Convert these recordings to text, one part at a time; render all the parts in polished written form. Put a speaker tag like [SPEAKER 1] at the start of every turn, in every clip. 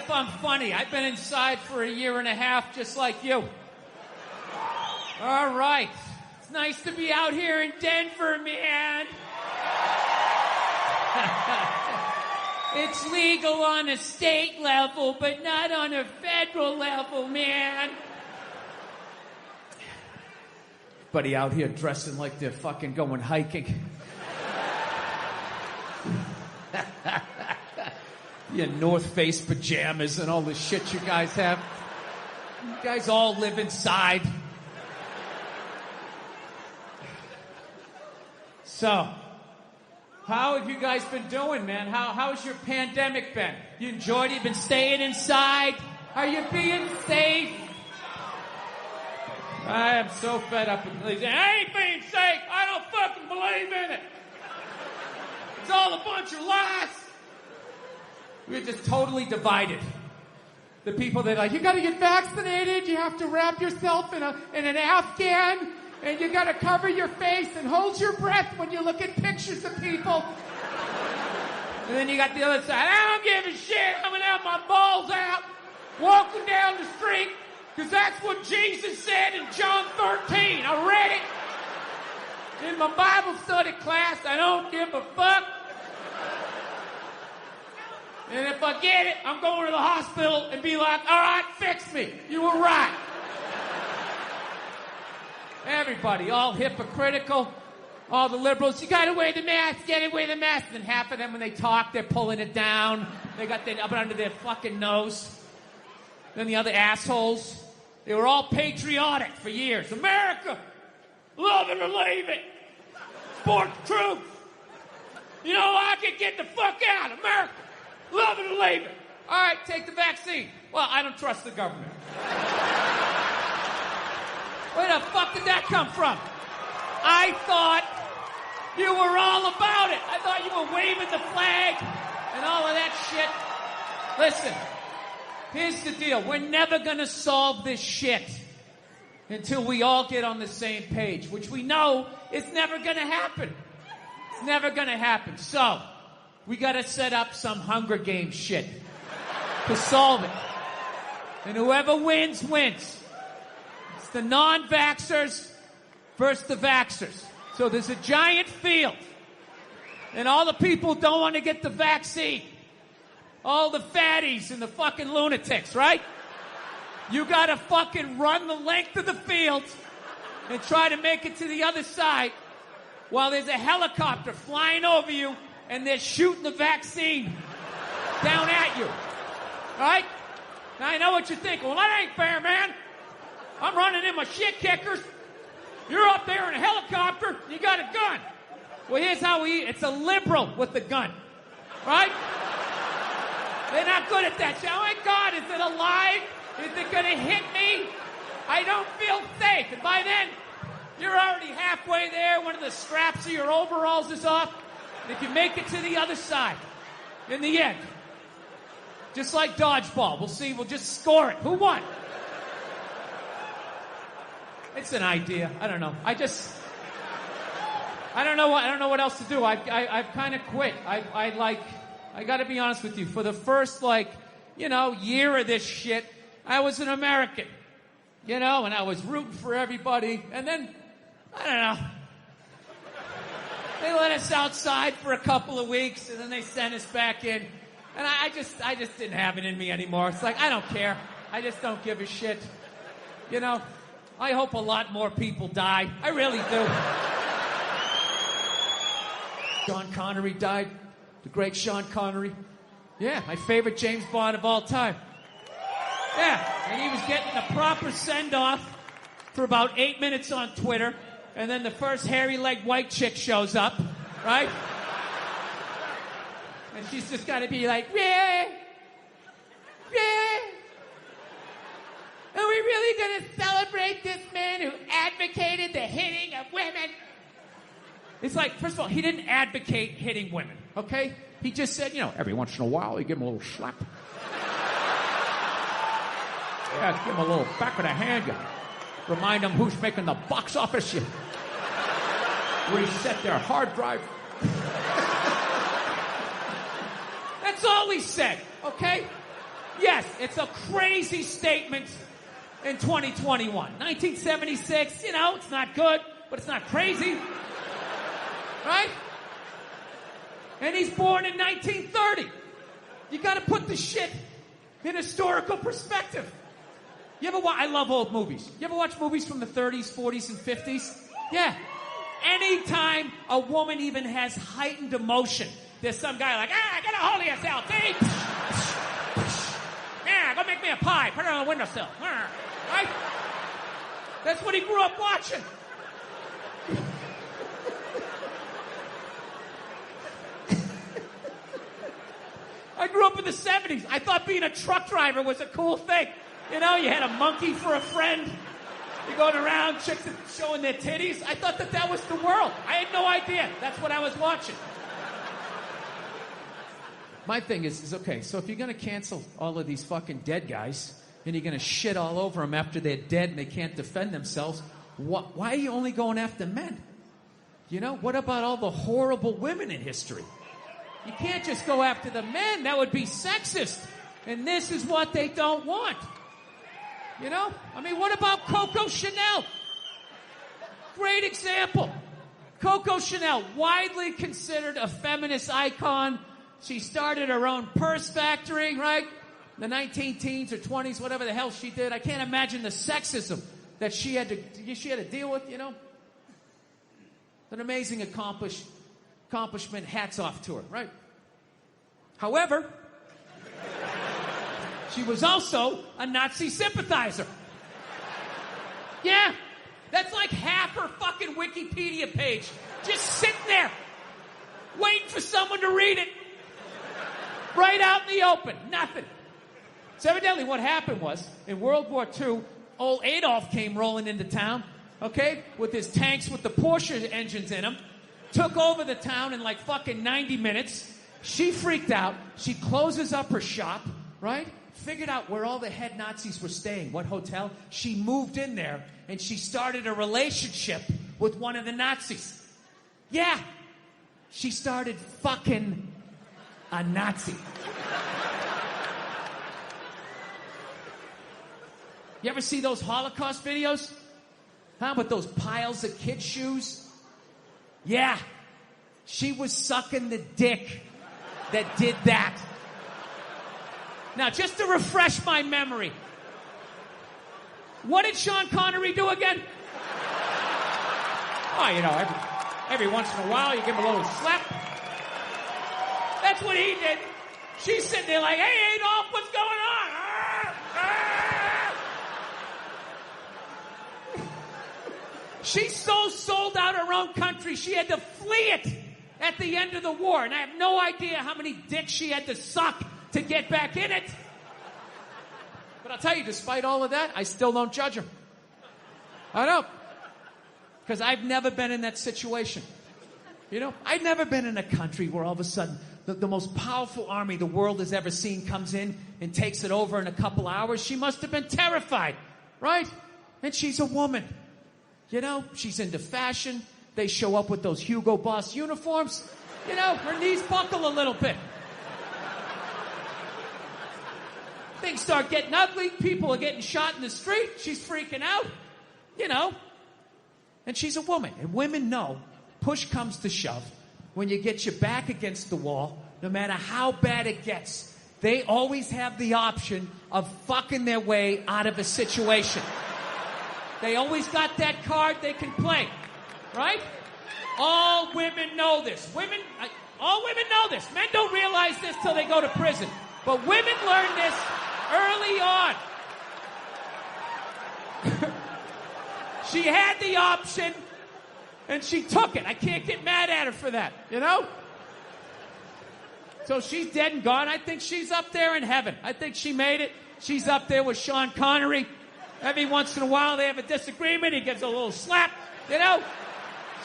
[SPEAKER 1] if I'm funny. I've been inside for a year and a half, just like you. All right. It's nice to be out here in Denver, man. It's legal on a state level, but not on a federal level, man. Everybody out here dressing like they're fucking going hiking. Your North Face pajamas and all the shit you guys have. You guys all live inside. So, how have you guys been doing, man? How's your pandemic been? You enjoyed it? You been staying inside? Are you being safe? I am so fed up with these. I ain't being safe. I don't fucking believe in it. It's all a bunch of lies. We're just totally divided. The people that are like, you gotta get vaccinated, you have to wrap yourself in an Afghan, and you gotta cover your face and hold your breath when you look at pictures of people. And then you got the other side, I don't give a shit, I'm gonna have my balls out, walking down the street, because that's what Jesus said in John 13. I read it in my Bible study class. I don't give a fuck. And if I get it, I'm going to the hospital and be like, all right, fix me. You were right. Everybody, all hypocritical. All the liberals, you gotta wear the mask, wear the mask. And half of them, when they talk, they're pulling it down. They got it up under their fucking nose. Then the other assholes, they were all patriotic for years. America, love it or leave it. Sport the truth. You know, I can get the fuck out. America, love it or leave it. All right, take the vaccine. Well, I don't trust the government. Where the fuck did that come from? I thought you were all about it. I thought you were waving the flag and all of that shit. Listen. Here's the deal. We're never going to solve this shit until we all get on the same page, which we know is never going to happen. It's never going to happen. So, we got to set up some Hunger Games shit to solve it. And whoever wins, wins. It's the non-vaxxers versus the vaxxers. So there's a giant field. And all the people who don't want to get the vaccine. All the fatties and the fucking lunatics, right? You gotta fucking run the length of the field and try to make it to the other side while there's a helicopter flying over you and they're shooting the vaccine down at you. Right? Now I know what you're thinking. Well, that ain't fair, man. I'm running in my shit kickers. You're up there in a helicopter. You got a gun. Well, here's how it's a liberal with the gun. Right? They're not good at that shit. Oh my God, is it alive? Is it gonna hit me? I don't feel safe. And by then, you're already halfway there. One of the straps of your overalls is off. And if you make it to the other side, in the end, just like dodgeball, we'll see, we'll just score it. Who won? It's an idea. I don't know. I don't know what else to do. I've kind of quit. I gotta be honest with you, for the first, year of this shit, I was an American, and I was rooting for everybody, and then, I don't know, they let us outside for a couple of weeks, and then they sent us back in, and I just didn't have it in me anymore. It's like, I don't care. I just don't give a shit. I hope a lot more people die. I really do. Sean Connery died. The great Sean Connery. Yeah, my favorite James Bond of all time. Yeah, and he was getting a proper send-off for about 8 minutes on Twitter, and then the first hairy-legged white chick shows up, right? And she's just got to be like, yeah, yeah. Are we really going to celebrate this man who advocated the hitting of women? It's like, first of all, he didn't advocate hitting women, okay? He just said, every once in a while, you give him a little slap. Yeah, give him a little back of the hand. You remind him who's making the box office. You reset their hard drive. That's all he said, okay? Yes, it's a crazy statement in 2021. 1976, you know, it's not good, but it's not crazy. Right? And he's born in 1930. You got to put the shit in historical perspective. You ever watch? I love old movies. You ever watch movies from the 30s, 40s, and 50s? Yeah. Anytime a woman even has heightened emotion, there's some guy like, get a hold of yourself, see? Yeah, go make me a pie. Put it on the windowsill. Right? That's what he grew up watching. I grew up in the 70s. I thought being a truck driver was a cool thing. You know, you had a monkey for a friend. You're going around, chicks showing their titties. I thought that was the world. I had no idea. That's what I was watching. My thing is okay, so if you're going to cancel all of these fucking dead guys, and you're going to shit all over them after they're dead and they can't defend themselves, why are you only going after men? You know, what about all the horrible women in history? You can't just go after the men. That would be sexist. And this is what they don't want. You know? I mean, what about Coco Chanel? Great example. Coco Chanel, widely considered a feminist icon. She started her own purse factory, right? The 19-teens or 20s, whatever the hell she did. I can't imagine the sexism that she had to deal with, you know? An amazing accomplishment, hats off to her, right? However, she was also a Nazi sympathizer. Yeah, that's like half her fucking Wikipedia page. Just sitting there, waiting for someone to read it. Right out in the open, nothing. So evidently what happened was, in World War II, old Adolf came rolling into town, okay, with his tanks with the Porsche engines in them, took over the town in like fucking 90 minutes. She freaked out. She closes up her shop, right? Figured out where all the head Nazis were staying, what hotel. She moved in there, and she started a relationship with one of the Nazis. Yeah. She started fucking a Nazi. You ever see those Holocaust videos? Huh? With those piles of kid shoes? Yeah. She was sucking the dick that did that. Now, just to refresh my memory, what did Sean Connery do again? Oh, you know, every once in a while, you give him a little slap. That's what he did. She's sitting there like, hey, Adolf, what's going on? She so sold out her own country, she had to flee it at the end of the war. And I have no idea how many dicks she had to suck to get back in it. But I'll tell you, despite all of that, I still don't judge her. I don't. Because I've never been in that situation. You know, I've never been in a country where all of a sudden the most powerful army the world has ever seen comes in and takes it over in a couple hours. She must have been terrified, right? And she's a woman. You know, she's into fashion. They show up with those Hugo Boss uniforms. You know, her knees buckle a little bit. Things start getting ugly. People are getting shot in the street. She's freaking out. You know. And she's a woman. And women know, push comes to shove. When you get your back against the wall, no matter how bad it gets, they always have the option of fucking their way out of a situation. They always got that card they can play. Right? All women know this. All women know this. Men don't realize this till they go to prison. But women learn this early on. She had the option, and she took it. I can't get mad at her for that, you know? So she's dead and gone. I think she's up there in heaven. I think she made it. She's up there with Sean Connery. Every once in a while, they have a disagreement. He gives a little slap, you know?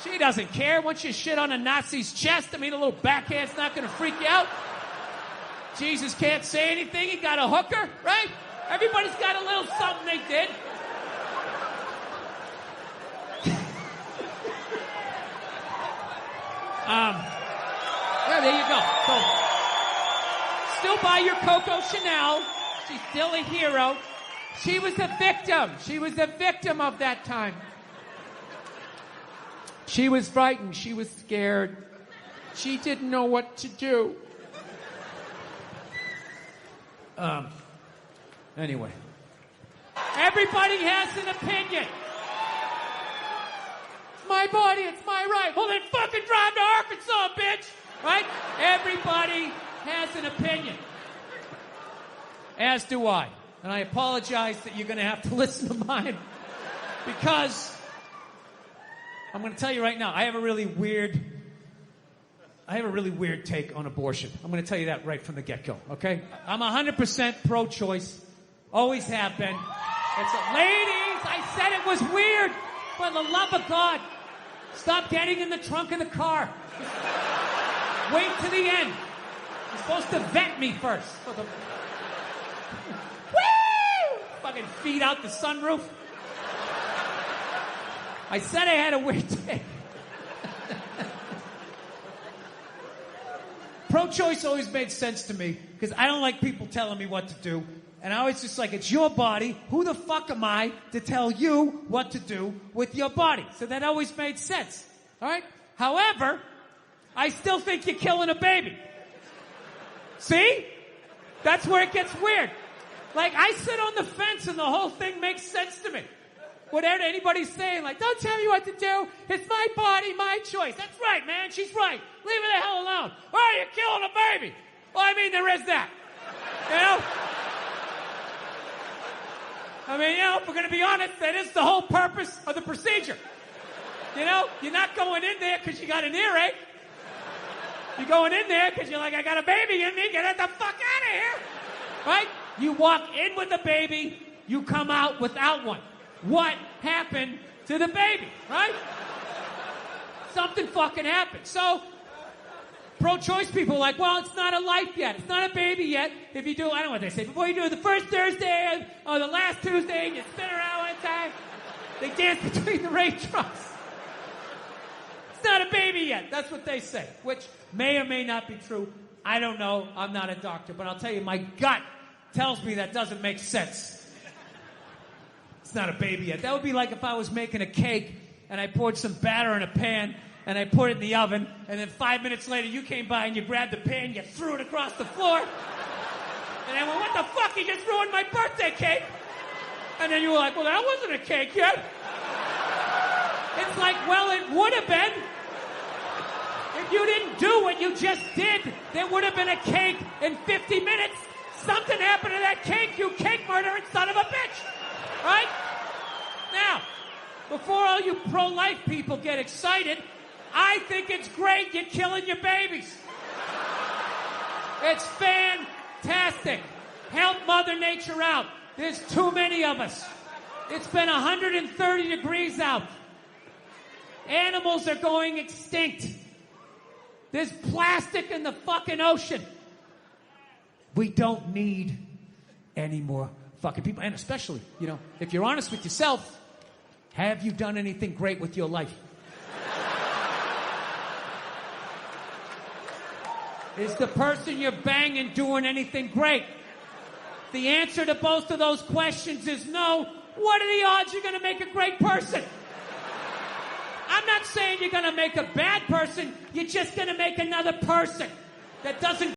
[SPEAKER 1] She doesn't care. Once you shit on a Nazi's chest, I mean, a little backhand's not going to freak you out. Jesus can't say anything. He got a hooker, right? Everybody's got a little something they did. Yeah, there you go. So, still buy your Coco Chanel. She's still a hero. She was a victim. She was a victim of that time. She was frightened. She was scared. She didn't know what to do. Anyway. Everybody has an opinion. It's my body, it's my right. Well, then fucking drive to Arkansas, bitch! Right? Everybody has an opinion. As do I. And I apologize that you're going to have to listen to mine. Because I'm going to tell you right now, I have a really weird take on abortion. I'm going to tell you that right from the get-go, okay? I'm 100% pro-choice. Always have been. Ladies, I said it was weird. For the love of God, stop getting in the trunk of the car. Wait to the end. You're supposed to vet me first. Woo! Fucking feed out the sunroof. I said I had a weird take. Pro-choice always made sense to me because I don't like people telling me what to do. And I always just like, it's your body. Who the fuck am I to tell you what to do with your body? So that always made sense. All right? However, I still think you're killing a baby. See? That's where it gets weird. Like, I sit on the fence and the whole thing makes sense to me. Whatever anybody's saying, like, don't tell me what to do. It's my body, my choice. That's right, man. She's right. Leave her the hell alone. Oh, you're killing a baby. Well, I mean, there is that. You know? I mean, you know, if we're going to be honest, that is the whole purpose of the procedure. You know, you're not going in there because you got an earache. You're going in there because you're like, I got a baby in me, get the fuck out of here. Right? You walk in with a baby, you come out without one. What happened to the baby, right? Something fucking happened. So, pro-choice people are like, well, it's not a life yet. It's not a baby yet. If you do, I don't know what they say. Before you do it the first Thursday or the last Tuesday, and you spin around one time, they dance between the raindrops. It's not a baby yet. That's what they say, which may or may not be true. I don't know. I'm not a doctor. But I'll tell you, my gut tells me that doesn't make sense. It's not a baby yet. That would be like if I was making a cake and I poured some batter in a pan and I put it in the oven, and then 5 minutes later you came by and you grabbed the pan, you threw it across the floor, and I went, what the fuck, you just ruined my birthday cake? And then you were like, well, that wasn't a cake yet. It's like, well, it would have been. If you didn't do what you just did, there would have been a cake in 50 minutes. Something happened to that cake, you cake murdering son of a bitch. Right? Now, before all you pro-life people get excited, I think it's great you're killing your babies. It's fantastic. Help Mother Nature out. There's too many of us. It's been 130 degrees out. Animals are going extinct. There's plastic in the fucking ocean. We don't need any more fucking people. And especially, you know, if you're honest with yourself, have you done anything great with your life? Is the person you're banging doing anything great? The answer to both of those questions is no. What are the odds you're going to make a great person? I'm not saying you're going to make a bad person. You're just going to make another person that doesn't